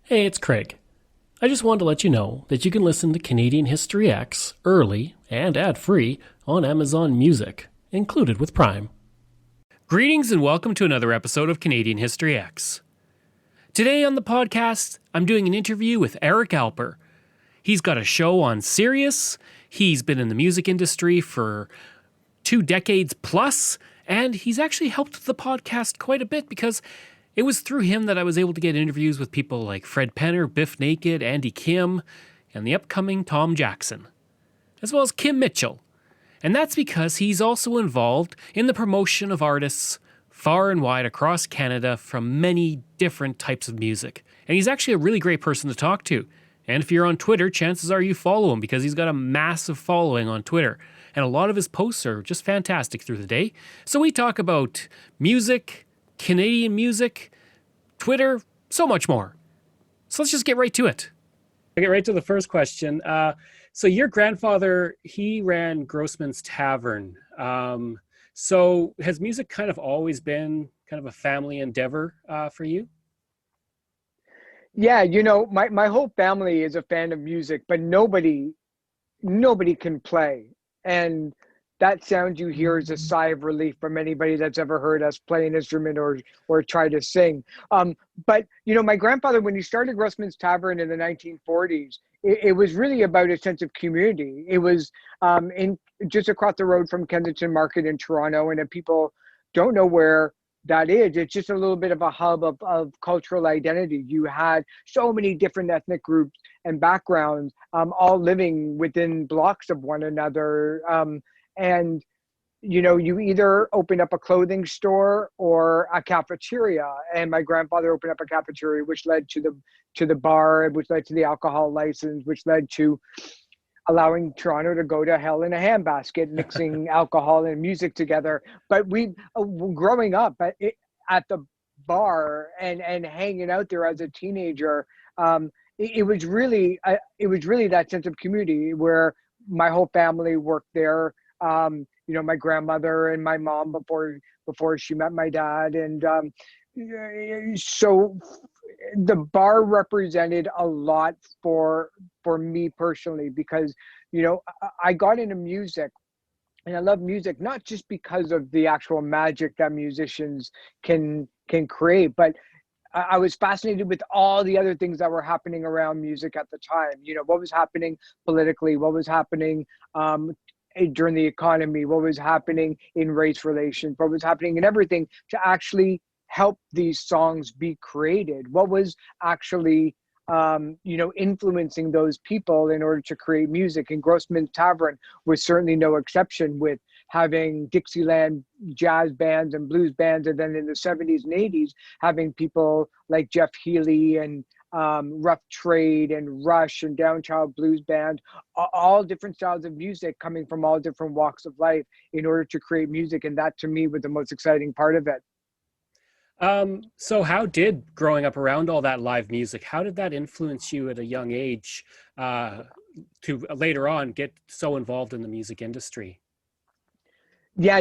Hey, it's Craig. I just wanted to let you know that you can listen to Canadian History X early and ad-free on Amazon Music, included with Prime. Greetings and welcome to another episode of Canadian History X. Today on the podcast, I'm doing an interview with Eric Alper. He's got a show on Sirius, he's been in the music industry for 2 decades plus, and he's actually helped the podcast quite a bit because it was through him that I was able to get interviews with people like Fred Penner, Biff Naked, Andy Kim, and the upcoming Tom Jackson, as well as Kim Mitchell. And that's because he's also involved in the promotion of artists far and wide across Canada from many different types of music. And he's actually a really great person to talk to. And if you're on Twitter, chances are you follow him because he's got a massive following on Twitter. And a lot of his posts are just fantastic through the day. So we talk about music, Canadian music, Twitter, so much more. So let's just get right to it. I'll get right to the first question. So your grandfather, he ran Grossman's Tavern. So has music kind of always been kind of a family endeavor for you? Yeah, my whole family is a fan of music, but nobody can play. And that sound you hear is a sigh of relief from anybody that's ever heard us play an instrument or try to sing. But my grandfather, when he started Grossman's Tavern in the 1940s, it was really about a sense of community. It was in just across the road from Kensington Market in Toronto, and if people don't know where that is, it's just a little bit of a hub of cultural identity. You had so many different ethnic groups and backgrounds, all living within blocks of one another. And you either open up a clothing store or a cafeteria. And my grandfather opened up a cafeteria, which led to the bar, which led to the alcohol license, which led to allowing Toronto to go to hell in a handbasket, mixing alcohol and music together. But we, growing up at the bar and hanging out there as a teenager, it was really that sense of community where my whole family worked there. My grandmother and my mom before she met my dad, and so the bar represented a lot for me personally because I got into music, and I love music not just because of the actual magic that musicians can create, but I was fascinated with all the other things that were happening around music at the time. What was happening politically, what was happening during the economy, what was happening in race relations, what was happening in everything to actually help these songs be created, what was actually influencing those people in order to create music. And Grossman's Tavern was certainly no exception, with having Dixieland jazz bands and blues bands, and then in the 70s and 80s having people like Jeff Healey and Rough Trade and Rush and Downtown Blues Band, all different styles of music coming from all different walks of life in order to create music. And that to me was the most exciting part of it. So how did growing up around all that live music, how did that influence you at a young age to later on get so involved in the music industry? Yeah,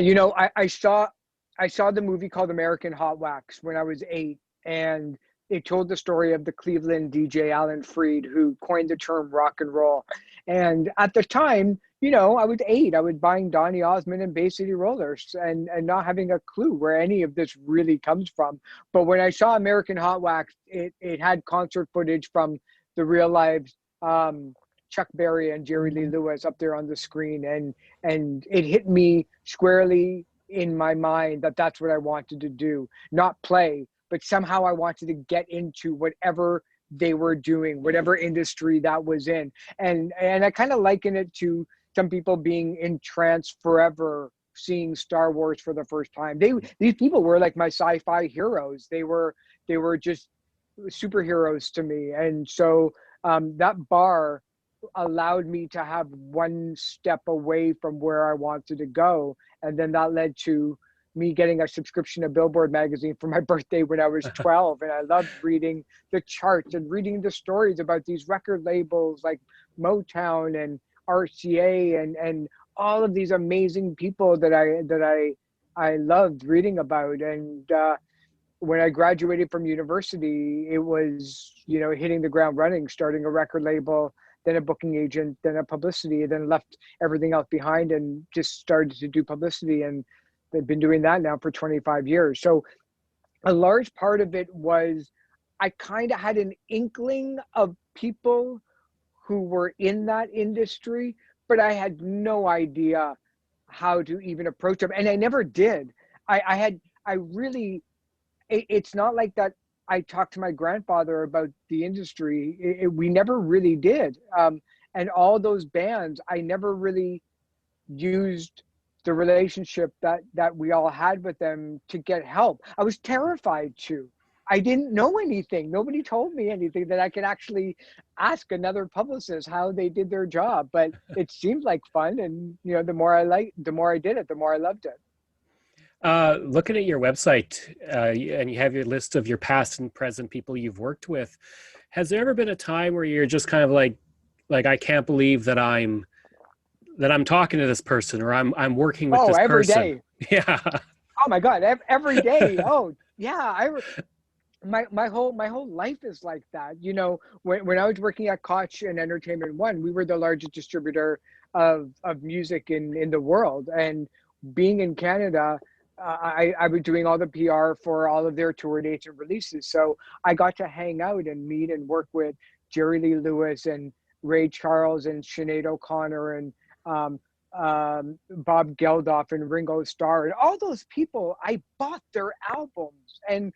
I saw the movie called American Hot Wax when I was 8, and it told the story of the Cleveland DJ Alan Freed, who coined the term rock and roll. And at the time, I was 8. I was buying Donny Osmond and Bay City Rollers and not having a clue where any of this really comes from. But when I saw American Hot Wax, it had concert footage from the real lives, Chuck Berry and Jerry Lee Lewis up there on the screen. And it hit me squarely in my mind that that's what I wanted to do, not play, but somehow I wanted to get into whatever they were doing, whatever industry that was in. And I kind of liken it to some people being in trance forever, seeing Star Wars for the first time. These people were like my sci-fi heroes. They were just superheroes to me. And so that bar allowed me to have one step away from where I wanted to go. And then that led to me getting a subscription to Billboard magazine for my birthday when I was 12. And I loved reading the charts and reading the stories about these record labels like Motown and RCA and all of these amazing people that I loved reading about. And when I graduated from university, it was, hitting the ground running, starting a record label, then a booking agent, then a publicity, then left everything else behind and just started to do publicity. And they've been doing that now for 25 years. So a large part of it was I kind of had an inkling of people who were in that industry, but I had no idea how to even approach them. And I never did. I really, it's not like that. I talked to my grandfather about the industry. We never really did. And all those bands, I never really used the relationship that we all had with them to get help. I was terrified to. I didn't know anything. Nobody told me anything that I could actually ask another publicist how they did their job. But it seemed like fun, and the more I did it, the more I loved it. Looking at your website, and you have your list of your past and present people you've worked with, has there ever been a time where you're just kind of like I can't believe that I'm talking to this person, or I'm working with this every person? day. Yeah. Oh my God, every day. Oh yeah, my whole life is like that. When I was working at Koch and Entertainment One, we were the largest distributor of music in the world, and being in Canada, I was doing all the PR for all of their tour dates and releases. So I got to hang out and meet and work with Jerry Lee Lewis and Ray Charles and Sinead O'Connor and Bob Geldof and Ringo Starr and all those people. I bought their albums, and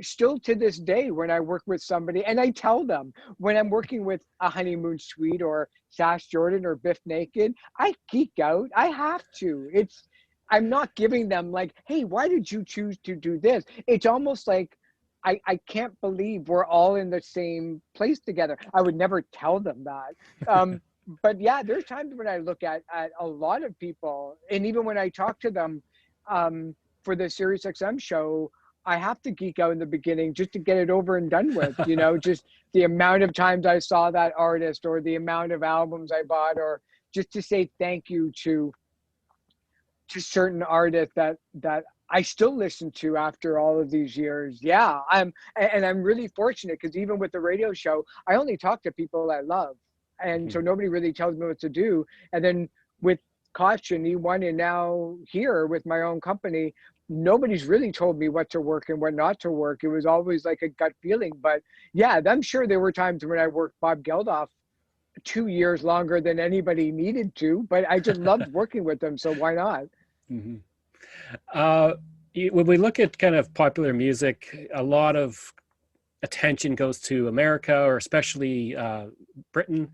still to this day, when I work with somebody, and I tell them when I'm working with a Honeymoon Suite or Sash Jordan or Biff Naked, I geek out. I have to. I'm not giving them like, hey, why did you choose to do this? It's almost like I can't believe we're all in the same place together. I would never tell them that. But yeah, there's times when I look at a lot of people, and even when I talk to them for the SiriusXM show, I have to geek out in the beginning just to get it over and done with, just the amount of times I saw that artist or the amount of albums I bought, or just to say thank you to certain artists that I still listen to after all of these years. Yeah, I'm really fortunate, because even with the radio show, I only talk to people I love. And so nobody really tells me what to do. And then with Koch and E1 and now here with my own company, nobody's really told me what to work and what not to work. It was always like a gut feeling. But yeah, I'm sure there were times when I worked Bob Geldof 2 years longer than anybody needed to, but I just loved working with them. So why not? Mm-hmm. When we look at kind of popular music, a lot of attention goes to America, or especially Britain.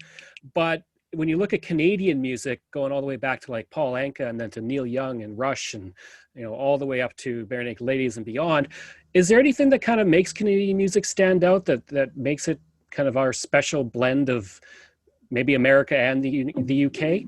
But when you look at Canadian music, going all the way back to like Paul Anka, and then to Neil Young and Rush, and all the way up to Bare Naked Ladies and beyond, is there anything that kind of makes Canadian music stand out, that makes it kind of our special blend of maybe America and the UK?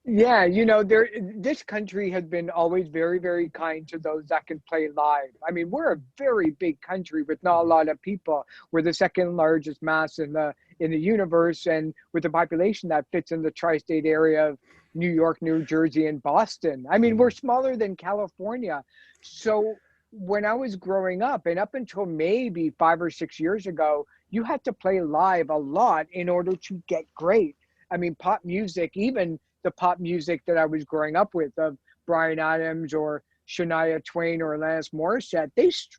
Yeah, this country has been always very, very kind to those that can play live. I mean, we're a very big country with not a lot of people. We're the second largest mass in the universe, and with a population that fits in the tri-state area of New York, New Jersey, and Boston. I mean, we're smaller than California. So when I was growing up, and up until maybe 5 or 6 years ago, you had to play live a lot in order to get great. I mean, pop music, even the pop music that I was growing up with, of Bryan Adams or Shania Twain or Alanis Morissette,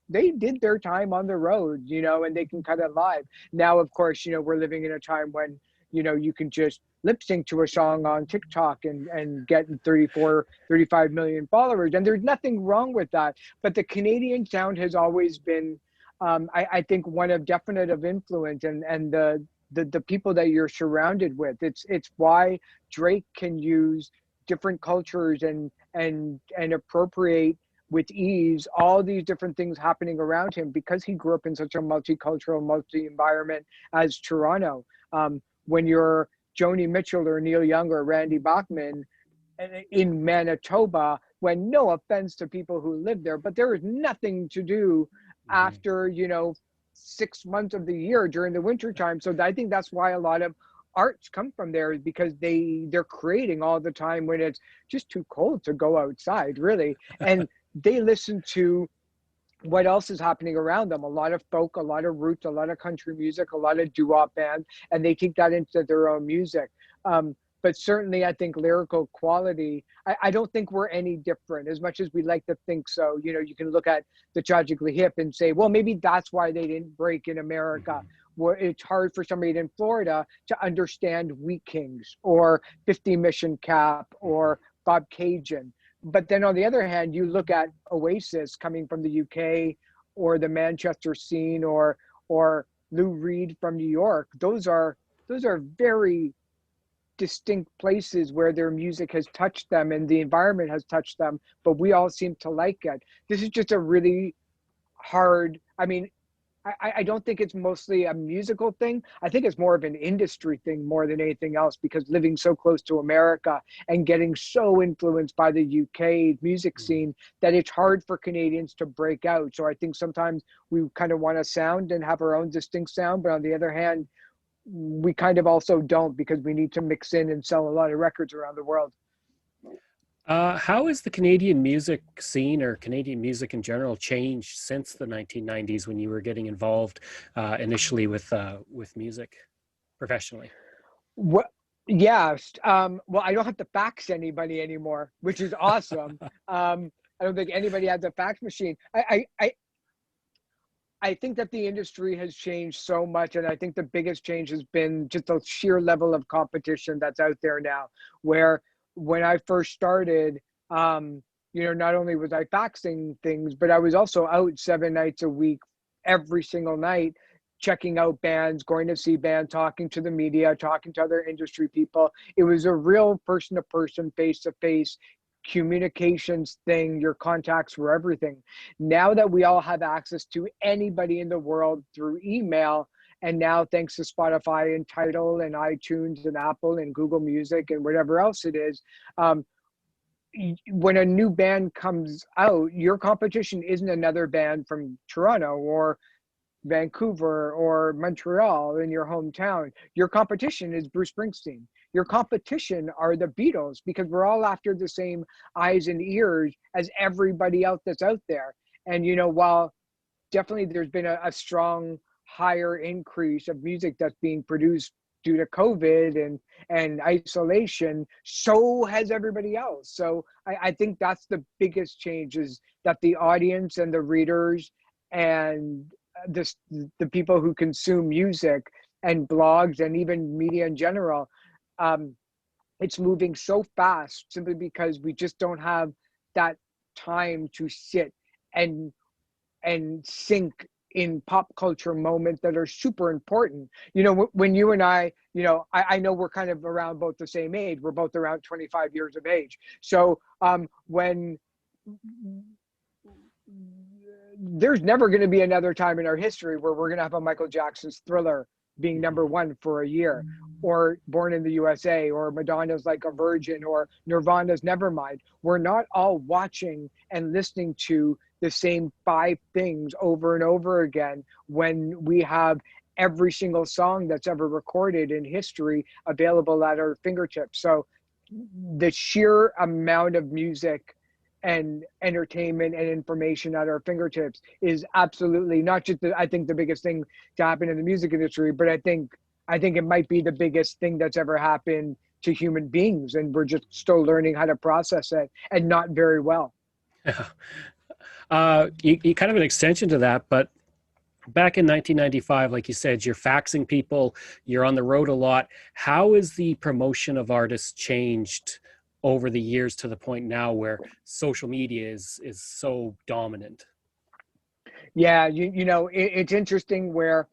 they did their time on the road, and they can cut it live. Now, of course, we're living in a time when, you can just lip sync to a song on TikTok and get 34, 35 million followers. And there's nothing wrong with that. But the Canadian sound has always been, I think, one of definite of influence, and the people that you're surrounded with. It's why Drake can use different cultures and appropriate with ease all these different things happening around him, because he grew up in such a multicultural, multi-environment as Toronto. When you're Joni Mitchell or Neil Young or Randy Bachman in Manitoba, when, no offense to people who live there, but there is nothing to do after 6 months of the year during the winter time. So I think that's why a lot of arts come from there, is because they're creating all the time when it's just too cold to go outside, really. And they listen to what else is happening around them? A lot of folk, a lot of roots, a lot of country music, a lot of doo-wop band, and they take that into their own music. But certainly, I think lyrical quality. I don't think we're any different, as much as we like to think so. You know, you can look at the Tragically Hip and say, well, maybe that's why they didn't break in America. Mhm. Where it's hard for somebody in Florida to understand Wheat Kings or 50 Mission Cap Mhm. or Bob Cajun. But then on the other hand, you look at Oasis coming from the UK or the Manchester scene or Lou Reed from New York. Those are very distinct places where their music has touched them and the environment has touched them, but we all seem to like it. This is just a really hard, I mean, I don't think it's mostly a musical thing. I think it's more of an industry thing more than anything else, because living so close to America and getting so influenced by the UK music Mhm. scene that it's hard for Canadians to break out. So I think sometimes we kind of want to sound and have our own distinct sound, but on the other hand, we kind of also don't, because we need to mix in and sell a lot of records around the world. How has the Canadian music scene or Canadian music in general changed since the 1990s when you were getting involved initially with music professionally? What? Yes. Well, I don't have to fax anybody anymore, which is awesome. I don't think anybody has a fax machine. I think that the industry has changed so much, and I think the biggest change has been just the sheer level of competition that's out there now. Where when I first started, not only was I faxing things, but I was also out 7 nights a week, every single night, checking out bands, going to see bands, talking to the media, talking to other industry people. It was a real person to person, face to face communications thing. Your contacts were everything. Now that we all have access to anybody in the world through email, and now thanks to Spotify and Tidal and iTunes and Apple and Google Music and whatever else it is, um, when a new band comes out, your competition isn't another band from Toronto or Vancouver or Montreal in your hometown. Your competition is Bruce Springsteen. Your competition are the Beatles, because we're all after the same eyes and ears as everybody else that's out there. And while definitely there's been a strong higher increase of music that's being produced due to COVID and isolation, so has everybody else. So I think that's the biggest change, is that the audience and the readers and this the people who consume music and blogs and even media in general, um, it's moving so fast simply because we just don't have that time to sit and sink in pop culture moments that are super important. When you and I know we're kind of around both the same age. We're both around 25 years of age. So when there's never going to be another time in our history where we're going to have a Michael Jackson's Thriller being number Mhm. one for a year, or Born in the USA, or Madonna's Like a Virgin, or Nirvana's Nevermind. We're not all watching and listening to the same five things over and over again when we have every single song that's ever recorded in history available at our fingertips. So the sheer amount of music and entertainment and information at our fingertips is absolutely not just I think the biggest thing to happen in the music industry, but I think it might be the biggest thing that's ever happened to human beings, and we're just still learning how to process it, and not very well. Yeah. You kind of an extension to that, but back in 1995, like you said, you're faxing people, you're on the road a lot. How has the promotion of artists changed over the years to the point now where social media is so dominant? Yeah, it's interesting where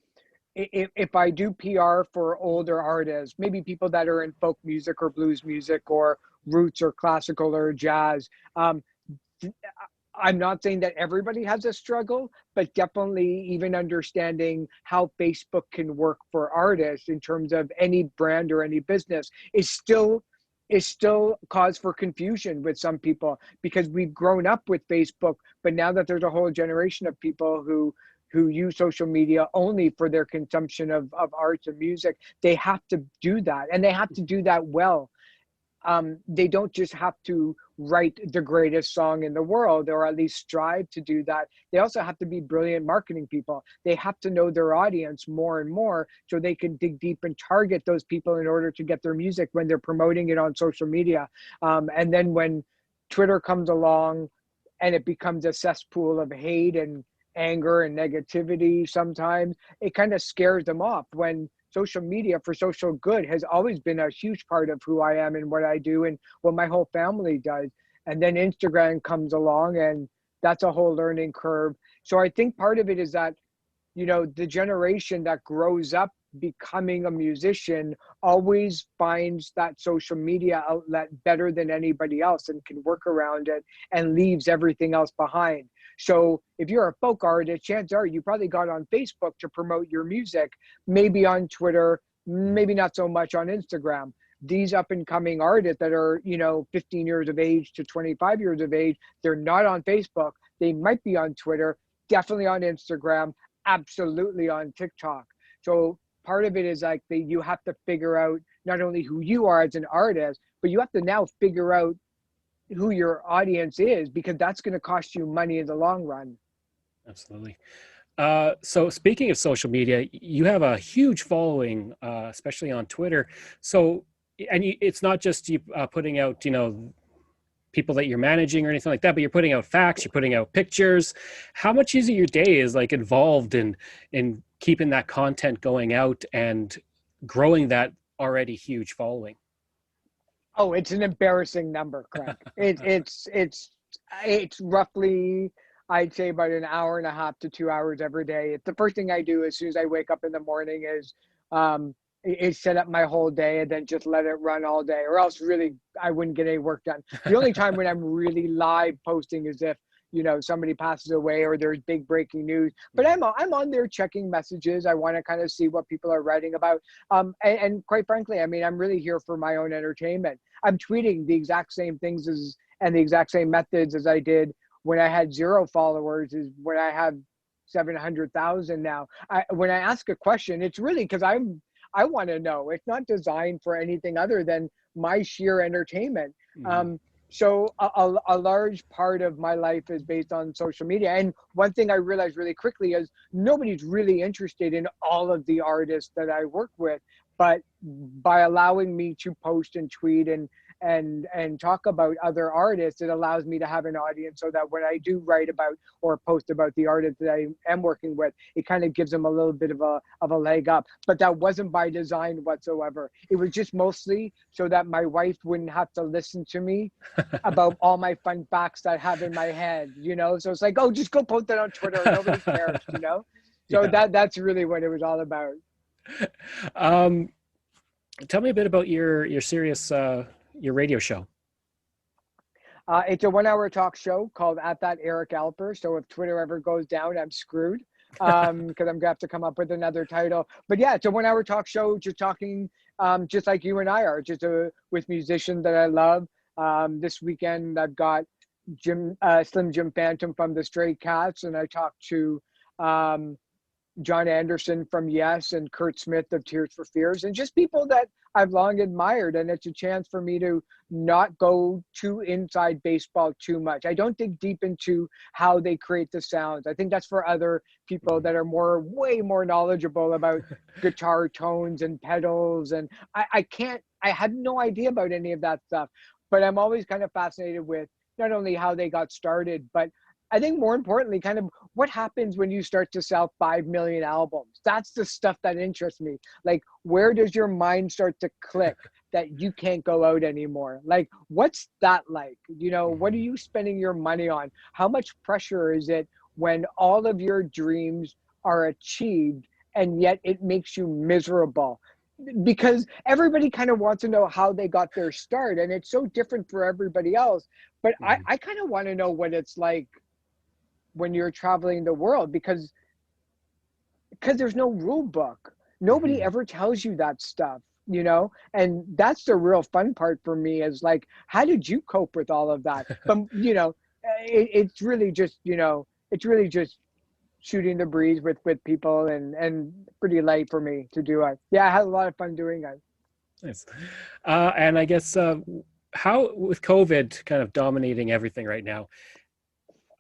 if I do PR for older artists, maybe people that are in folk music or blues music or roots or classical or jazz, I'm not saying that everybody has a struggle, but definitely even understanding how Facebook can work for artists in terms of any brand or any business is still cause for confusion with some people, because we've grown up with Facebook, but now that there's a whole generation of people who use social media only for their consumption of arts and music, they have to do that, and they have to do that well. They don't just have to write the greatest song in the world, or at least strive to do that. They also have to be brilliant marketing people. They have to know their audience more and more so they can dig deep and target those people in order to get their music when they're promoting it on social media. And then when Twitter comes along and it becomes a cesspool of hate and anger and negativity, sometimes it kind of scares them off, when social media for social good has always been a huge part of who I am and what I do and what my whole family does. And then Instagram comes along, and that's a whole learning curve. So I think part of it is that, the generation that grows up becoming a musician always finds that social media outlet better than anybody else and can work around it and leaves everything else behind. So if you're a folk artist, chances are you probably got on Facebook to promote your music, maybe on Twitter, maybe not so much on Instagram. These up and coming artists that are, 15 years of age to 25 years of age, they're not on Facebook. They might be on Twitter, definitely on Instagram, absolutely on TikTok. So part of it is like you have to figure out not only who you are as an artist, but you have to now figure out who your audience is, because that's going to cost you money in the long run. Absolutely. So speaking of social media, you have a huge following, especially on Twitter. So, and it's not just you putting out, people that you're managing or anything like that, but you're putting out facts, you're putting out pictures. How much of your day is like involved in keeping that content going out and growing that already huge following? Oh, it's an embarrassing number, Craig. It's roughly, I'd say, about an hour and a half to 2 hours every day. It's the first thing I do as soon as I wake up in the morning is set up my whole day and then just let it run all day, or else really I wouldn't get any work done. The only time when I'm really live posting is if somebody passes away or there's big breaking news. But I'm on there checking messages. I want to kind of see what people are writing about. And quite frankly, I mean, I'm really here for my own entertainment. I'm tweeting the exact same things and the exact same methods as I did when I had 0 followers, is when I have 700,000 now. When I ask a question, it's really because I want to know. It's not designed for anything other than my sheer entertainment. Mm-hmm. So a large part of my life is based on social media. And one thing I realized really quickly is nobody's really interested in all of the artists that I work with. But by allowing me to post and tweet and talk about other artists, it allows me to have an audience, so that when I do write about or post about the artist that I am working with, it kind of gives them a little bit of a leg up. But that wasn't by design whatsoever. It was just mostly so that my wife wouldn't have to listen to me about all my fun facts that I have in my head, So it's like, oh, just go post that on Twitter. Nobody cares. So Yeah. that's really what it was all about. Tell me a bit about your Sirius, your radio show. It's a 1 hour talk show called At That Eric Alper. So if Twitter ever goes down, I'm screwed, because I'm going to have to come up with another title. But yeah, it's a 1 hour talk show, just talking just like you and I are, with musicians that I love. This weekend, I've got Slim Jim Phantom from the Stray Cats, and I talked to John Anderson from Yes and Kurt Smith of Tears for Fears, and just people that I've long admired. And it's a chance for me to not go too inside baseball too much. I don't dig deep into how they create the sounds. I think that's for other people that are way more knowledgeable about guitar tones and pedals. And I had no idea about any of that stuff, but I'm always kind of fascinated with not only how they got started, but I think more importantly, kind of what happens when you start to sell 5 million albums. That's the stuff that interests me. Like, where does your mind start to click that you can't go out anymore? Like, what's that like? What are you spending your money on? How much pressure is it when all of your dreams are achieved and yet it makes you miserable? Because everybody kind of wants to know how they got their start, and it's so different for everybody else. But I kind of want to know what it's like when you're traveling the world, because there's no rule book. Nobody ever tells you that stuff, and that's the real fun part for me, is like, how did you cope with all of that? But it's really just shooting the breeze with people, and pretty light for me to do it. Yeah, I had a lot of fun doing it. Nice. And I guess how, with COVID kind of dominating everything right now,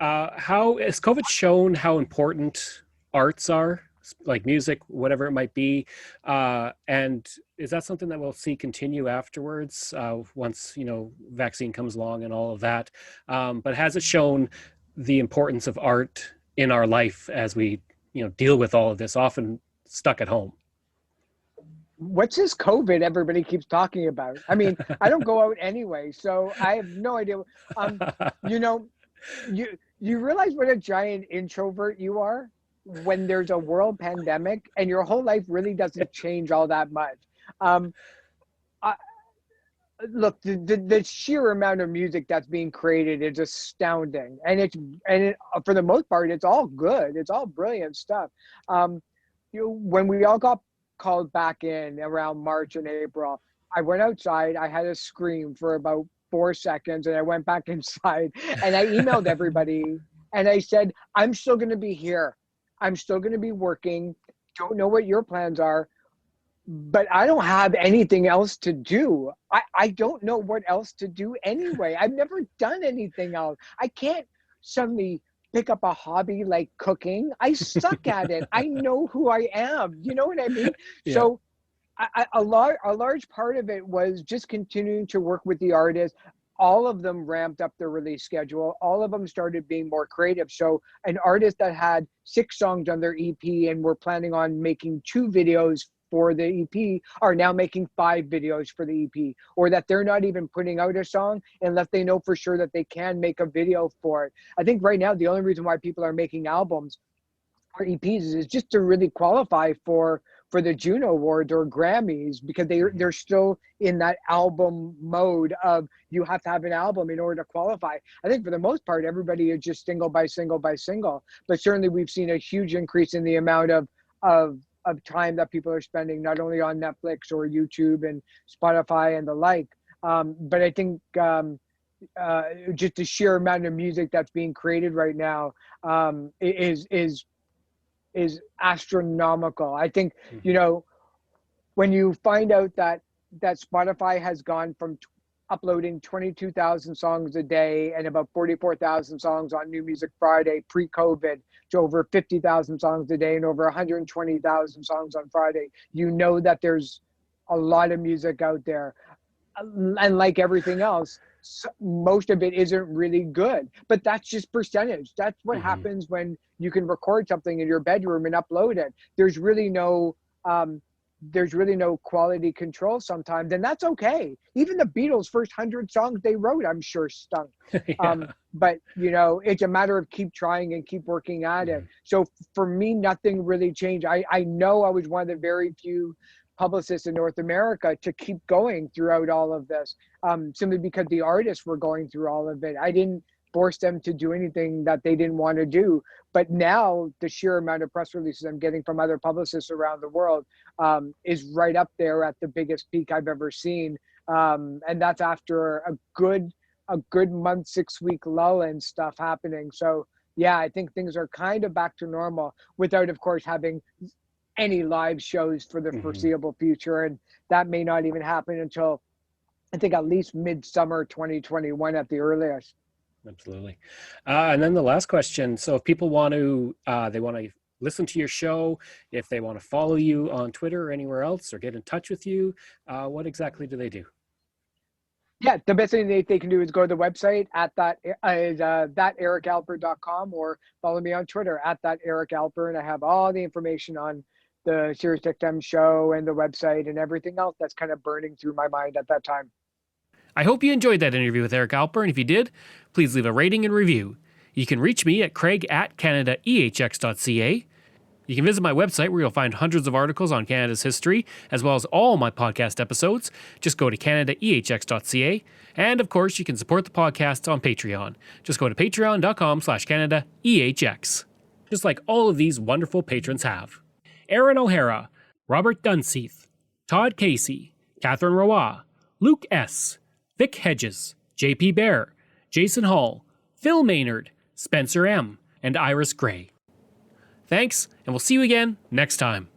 how has COVID shown how important arts are, like music, whatever it might be? And is that something that we'll see continue afterwards, once, vaccine comes along and all of that? But has it shown the importance of art in our life as we, deal with all of this, often stuck at home? What's this COVID everybody keeps talking about? I mean, I don't go out anyway, so I have no idea. Um, you know, you realize what a giant introvert you are when there's a world pandemic and your whole life really doesn't change all that much. Um, I, Look, the sheer amount of music that's being created is astounding, and for the most part, it's all good. It's all brilliant stuff. Um, when we all got called back in around March and April, I went outside. I had a scream for about 4 seconds, and I went back inside, and I emailed everybody, and I said, "I'm still going to be here. I'm still going to be working. Don't know what your plans are, but I don't have anything else to do. I don't know what else to do anyway. I've never done anything else. I can't suddenly pick up a hobby like cooking. I suck at it. I know who I am. You know what I mean? Yeah. So a large part of it was just continuing to work with the artists. All of them ramped up their release schedule. All of them started being more creative. So an artist that had 6 songs on their EP and were planning on making 2 videos for the EP are now making 5 videos for the EP, or that they're not even putting out a song unless they know for sure that they can make a video for it. I think right now the only reason why people are making albums or EPs is just to really qualify for the Juno Awards or Grammys, because they're still in that album mode of you have to have an album in order to qualify. I think for the most part, everybody is just single by single by single. But certainly we've seen a huge increase in the amount of time that people are spending, not only on Netflix or YouTube and Spotify and the like. But I think just the sheer amount of music that's being created right now is astronomical. I think, when you find out that Spotify has gone from uploading 22,000 songs a day and about 44,000 songs on New Music Friday pre-COVID to over 50,000 songs a day and over 120,000 songs on Friday, you know that there's a lot of music out there. And like everything else, most of it isn't really good, but that's just percentage. That's what happens when you can record something in your bedroom and upload it. There's really no quality control sometimes, and that's okay. Even the Beatles' first 100 songs they wrote, I'm sure, stunk. Yeah. But it's a matter of keep trying and keep working at it. So for me, nothing really changed. I know I was one of the very few publicists in North America to keep going throughout all of this, simply because the artists were going through all of it. I didn't force them to do anything that they didn't want to do. But now the sheer amount of press releases I'm getting from other publicists around the world is right up there at the biggest peak I've ever seen. And that's after a good month, 6-week lull and stuff happening. So yeah, I think things are kind of back to normal without, of course, having any live shows for the foreseeable future. And that may not even happen until, I think, at least midsummer 2021 at the earliest. Absolutely. And then the last question. So if people want to, listen to your show, if they want to follow you on Twitter or anywhere else or get in touch with you, what exactly do they do? Yeah, the best thing they can do is go to the website at thatericalper.com, or follow me on Twitter at thatericalper, and I have all the information on the SiriusXM show and the website and everything else that's kind of burning through my mind at that time. I hope you enjoyed that interview with Eric Alper, and if you did, please leave a rating and review. You can reach me at craig@canadaehx.ca. You can visit my website where you'll find hundreds of articles on Canada's history, as well as all my podcast episodes. Just go to canadaehx.ca. And of course, you can support the podcast on Patreon. Just go to patreon.com/canadaehx. Just like all of these wonderful patrons have. Aaron O'Hara, Robert Dunseith, Todd Casey, Catherine Roy, Luke S., Vic Hedges, J.P. Bear, Jason Hall, Phil Maynard, Spencer M., and Iris Gray. Thanks, and we'll see you again next time.